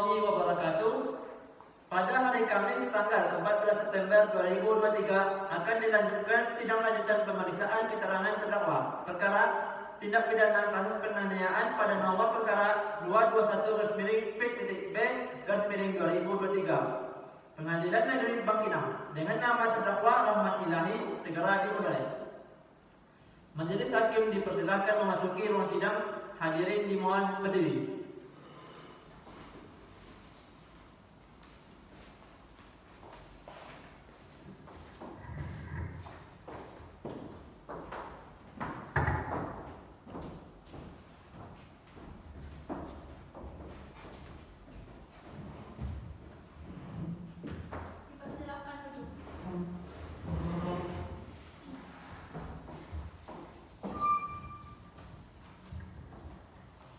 warahmatullahi wabarakatuh. Pada hari Kamis tanggal 14 September 2023 akan dilanjutkan sidang lanjutan pemeriksaan keterangan terdakwa perkara tindak pidana kasus penganiayaan pada nomor perkara 221-B/2023. Pengadilan Negeri Bangkinang dengan nama terdakwa Rahmat Ilahi segera dimulai. Majelis hakim dipersilakan memasuki ruang sidang. Hadirin dimohon berdiri.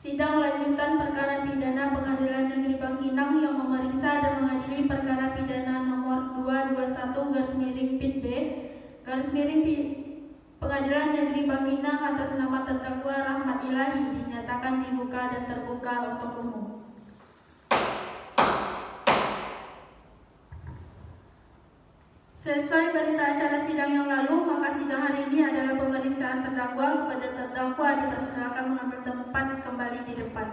Sidang lanjutan perkara pidana Pengadilan Negeri Bangkinang yang memeriksa dan mengadili perkara pidana nomor 221/PIT-B Pengadilan Negeri Bangkinang atas nama terdakwa Rahmat Ilahi dinyatakan dibuka dan terbuka untuk umum. Sesuai berita acara sidang yang lalu, maka sidang hari ini adalah pemeriksaan terdakwa. Kepada terdakwa dipersilakan mengambil tempat kembali di depan.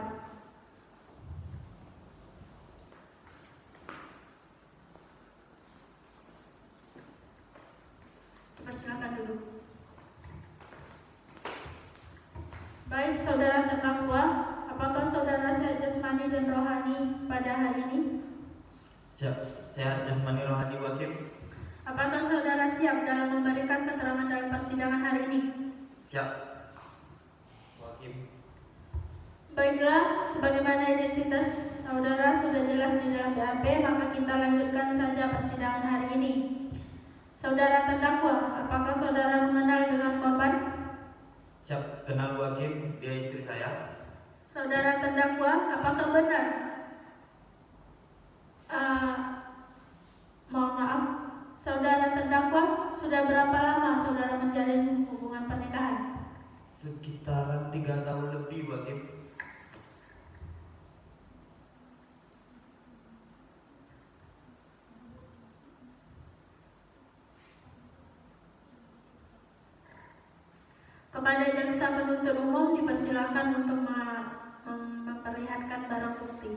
Persilakan duduk. Baik, saudara terdakwa, apakah saudara sehat jasmani dan rohani pada hari ini? Sehat jasmani rohani Hakim. Apakah saudara siap dalam memberikan keterangan dalam persidangan hari ini? Siap, Hakim. Baiklah, sebagaimana identitas saudara sudah jelas di dalam BAP, maka kita lanjutkan saja persidangan hari ini. Saudara terdakwa, apakah saudara mengenal dengan korban? Siap, kenal Hakim, dia istri saya. Saudara terdakwa, apakah benar? Mohon maaf, saudara terdakwa, sudah berapa lama saudara menjalin hubungan pernikahan? Sekitaran 3 tahun lebih, Hakim. Kepada jaksa penuntut umum dipersilakan untuk memperlihatkan barang bukti.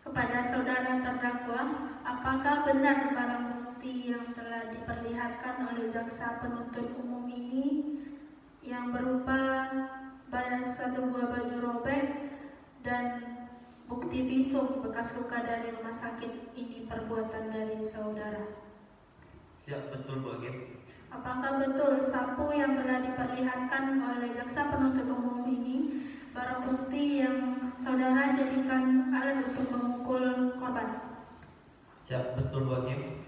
Kepada saudara terdakwa, apakah benar barang bukti yang telah diperlihatkan oleh jaksa penuntut umum ini yang berupa satu buah baju robek dan bukti visum bekas luka dari rumah sakit ini perbuatan dari saudara? Siap, betul, Hakim. Apakah betul sapu yang telah diperlihatkan oleh jaksa penuntut umum ini barang bukti yang saudara jadikan alat untuk memukul korban? Siap, betul, Hakim.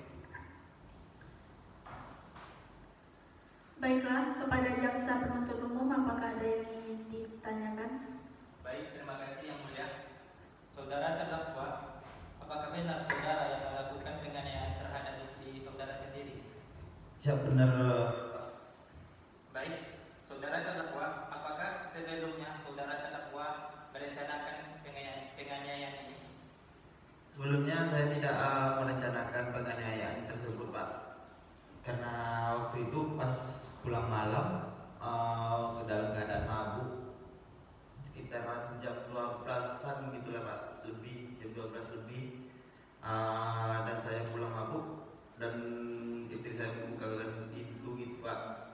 Baiklah, kepada jaksa penuntut umum apakah ada yang ingin ditanyakan? Baik, terima kasih Yang Mulia. Saudara terdakwa, apakah benar saudara yang melakukan penganiayaan terhadap istri saudara sendiri? Siap, benar. Baik, saudara terdakwa, apakah sebelumnya saudara terdakwa merencanakan penganiayaan ini? Sebelumnya saya tidak merencanakan penganiayaan tersebut, Pak. Karena waktu itu pas pulang malam dalam keadaan mabuk, sekitaran jam 12-an gitu lah, Pak. Jam 12 lebih. Dan saya pulang mabuk dan istri saya membukakan pintu gitu, Pak.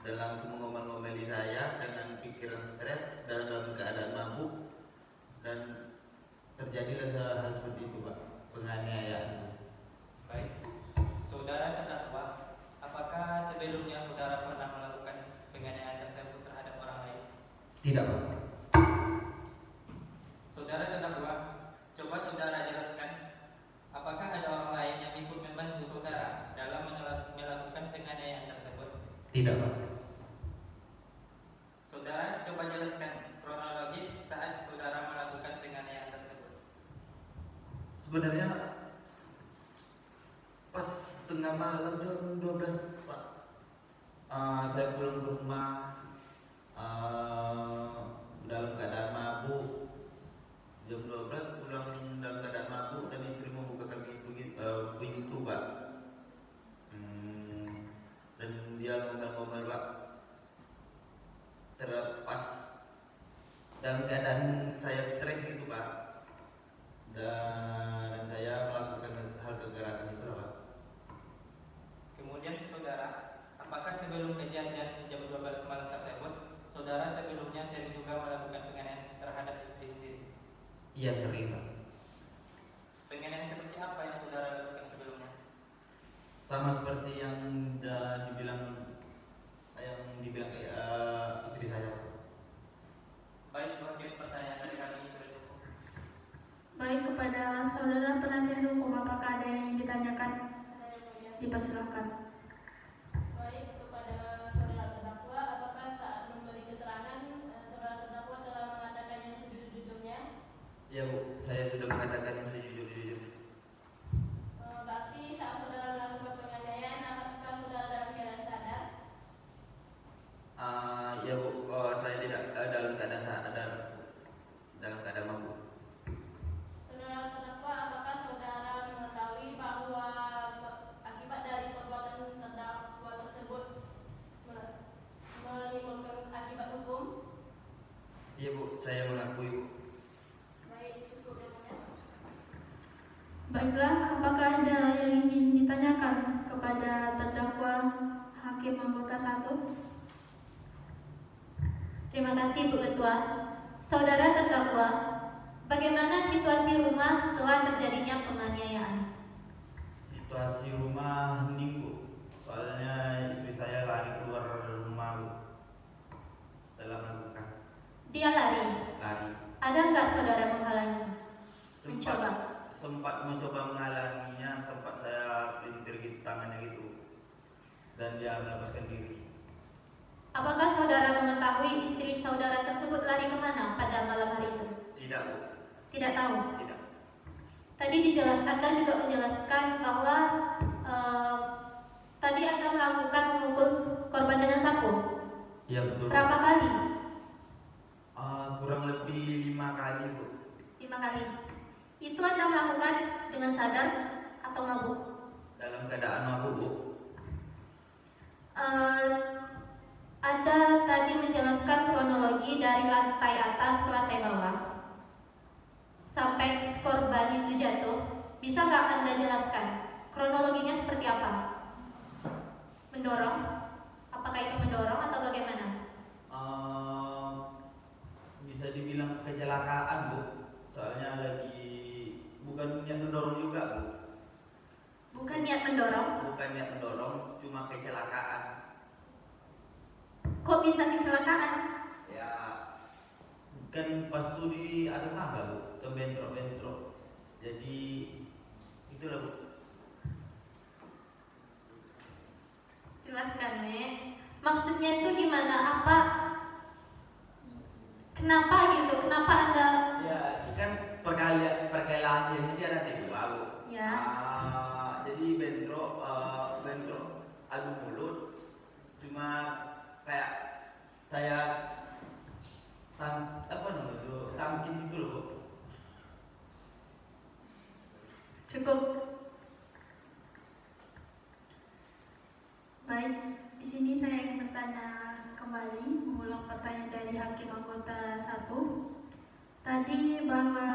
Dan langsung mengomel-ngomeli saya dengan pikiran stres dan dalam keadaan mabuk. Dan terjadilah hal seperti itu Pak, penganiayaan. Baik, saudara terdakwa, apakah sebelumnya saudara pernah melakukan penganiayaan tersebut terhadap orang lain? Tidak Pak. Saudara terdakwa, coba saudara jelaskan, apakah ada orang lain yang ikut membantu saudara dalam melakukan penganiayaan tersebut? Tidak Pak. Saudara, coba jelaskan kronologis saat saudara melakukan penganiayaan tersebut. Sebenarnya pas tengah malam jam 12 Pak, saya pulang ke rumah dalam keadaan mabuk. Jam 12 pulang dalam keadaan mabuk dan istri membukakan pintu Pak. Dan dia ngomel-ngomel Pak. Terlepas dalam keadaan saya stres gitu Pak. Dan saya melakukan hal kekerasan itu Pak. Kemudian saudara, apakah sebelum kejadian jam 12 malam tersebut, saudara sebelumnya sering juga melakukan penganiayaan terhadap istri sendiri? Iya sering Pak. Penganiayaan seperti apa yang saudara lakukan sebelumnya? Sama seperti yang dibilang istri saya Pak. Baik, mungkin pertanyaan dari kami sudah cukup. Baik, kepada saudara penasihat hukum, apakah ada yang ingin ditanyakan? Dipersilakan. Baik, kepada saudara terdakwa, apakah saat memberi keterangan saudara terdakwa telah mengatakan yang sejujur-jujurnya? Iya Bu, saya sudah mengatakan yang sejujur-jujurnya. Berarti saat saudara melakukan penganiayaan, apakah saudara dalam keadaan sadar? Ya Bu, saya tidak dalam keadaan sadar, dalam keadaan mabuk. Saudara terdakwa, apakah saudara mengetahui bahwa akibat dari perbuatan terdakwa tersebut menimbulkan akibat hukum? Iya Bu, saya mengakui Bu. Baik, cukup ya Pak, ya. Baiklah, apakah ada yang ingin ditanyakan kepada terdakwa Hakim Anggota 1? Terima kasih Bu Ketua. Saudara terdakwa, bagaimana situasi rumah setelah terjadinya penganiayaan? Situasi rumah hening Bu, soalnya istri saya lari keluar rumah Bu setelah melakukan Dia lari. Ada nggak saudara menghalangi? Mencoba. Sempat mencoba menghalanginya, sempat saya pelintir gitu tangannya gitu, dan dia melepaskan diri. Apakah saudara mengetahui istri saudara tersebut lari kemana pada malam hari itu? Tidak Bu. Tidak tahu. Tidak. Tadi Anda juga menjelaskan bahwa tadi Anda melakukan memukul korban dengan sapu. Iya betul. Berapa kali? Kurang lebih 5 kali Bu. 5 kali. Itu Anda melakukan dengan sadar atau mabuk? Dalam keadaan mabuk Bu. Anda tadi menjelaskan kronologi dari lantai atas ke lantai bawah sampai korban itu jatuh. Bisa nggak Anda jelaskan kronologinya seperti apa? Mendorong? Apakah itu mendorong atau bagaimana? Bisa dibilang kecelakaan Bu. Soalnya lagi bukan niat mendorong juga Bu. Bukan niat mendorong? Bukan niat mendorong, cuma kecelakaan. Kok bisa kecelakaan? Ya kan pas tuh di atas tangga Bu, kebentrok-bentrok. Jadi itulah Bu. Jelaskan, Nek. Maksudnya itu gimana? Kenapa gitu? Kenapa Anda? Ya kan perkelahian ini dia nanti dua Bu. Ya. Jadi bentrok adu mulut, cuma kayak saya tangkis itu loh Bu. Cukup. Baik, di sini saya ingin bertanya kembali, mengulang pertanyaan dari Hakim Anggota 1. Tadi bahwa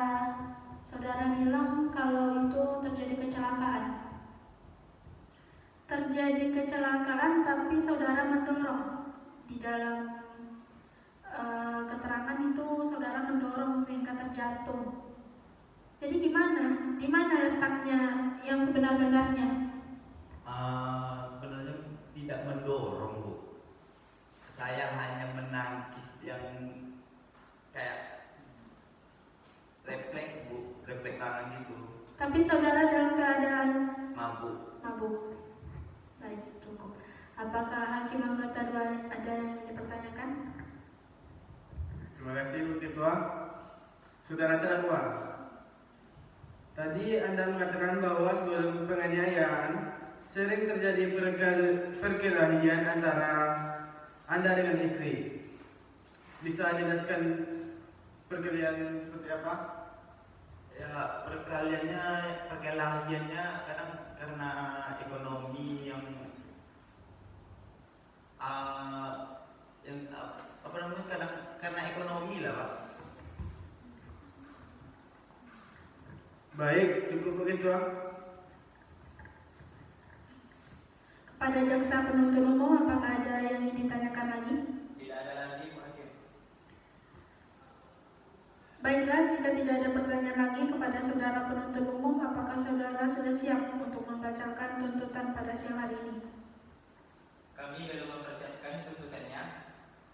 saudara bilang kalau itu terjadi kecelakaan. Terjadi kecelakaan tapi saudara mendorong. Di dalam keterangan itu saudara mendorong sehingga terjatuh. Jadi gimana? Di mana letaknya yang sebenar-benarnya? Sebenarnya tidak mendorong, Bu. Saya hanya menangkis yang kayak refleks, Bu, refleks tangan gitu, Tapi saudara dalam keadaan mabuk. mabuk. Baik, cukup. Apakah hakim anggota 2 ada yang ingin dipertanyakan? Terima kasih Bu Ketua. Saudara terdakwa, tadi Anda mengatakan bahwa sebelum penganiayaan sering terjadi perkelahian antara Anda dengan istri. Bisa jelaskan perkelahian seperti apa? Ya, perkelahiannya kadang karena ekonomi yang apa namanya, kadang karena ekonomi lah, Pak. Baik, cukup Bu Ketua. Kepada jaksa penuntut umum, apakah ada yang ingin ditanyakan lagi? Tidak ada lagi, Bu Hakim. Baiklah, jika tidak ada pertanyaan lagi kepada saudara penuntut umum, apakah saudara sudah siap untuk membacakan tuntutan pada siang hari ini? Kami belum mempersiapkan tuntutannya,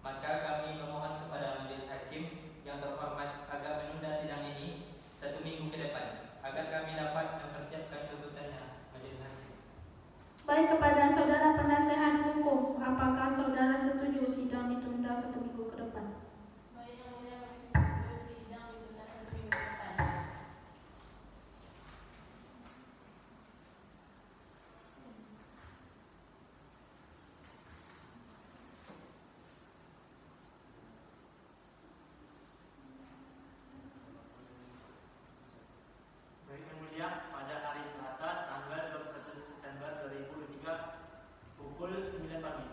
maka kami memohon kepada majelis hakim yang terhormat agar menunda sidang ini 1 minggu ke depan, agar kami dapat mempersiapkan tuntutannya, majelis hakim. Baik, kepada saudara penasehat hukum, apakah saudara setuju sidang ditunda 1 minggu ke depan? Baik, yang mulia kami setuju sidang ditunda 1 minggu ke depan. Baik, yang mulia, pada hari Selasa tanggal 21 September 2023 pukul 9 pagi.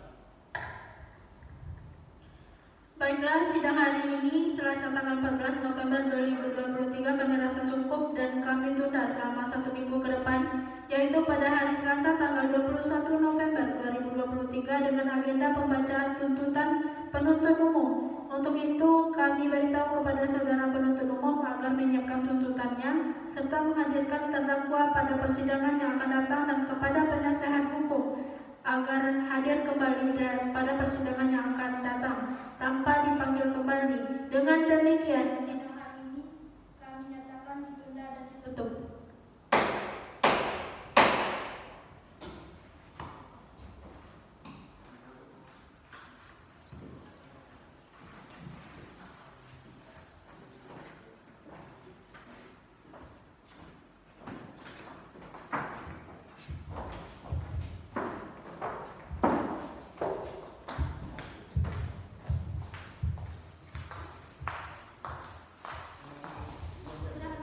Baiklah, sidang hari ini Selasa tanggal 14 November 2023 kami rasa cukup dan kami tunda selama 1 minggu ke depan, yaitu pada hari Selasa tanggal 21 November 2023 dengan agenda pembacaan tuntutan penuntut umum. Untuk itu kami beritahu kepada saudara penuntut umum agar menyiapkan tuntutannya serta menghadirkan terdakwa pada persidangan yang akan datang dan kepada penasehat hukum agar hadir kembali dan pada persidangan yang akan datang tanpa dipanggil kembali. Dengan demikian,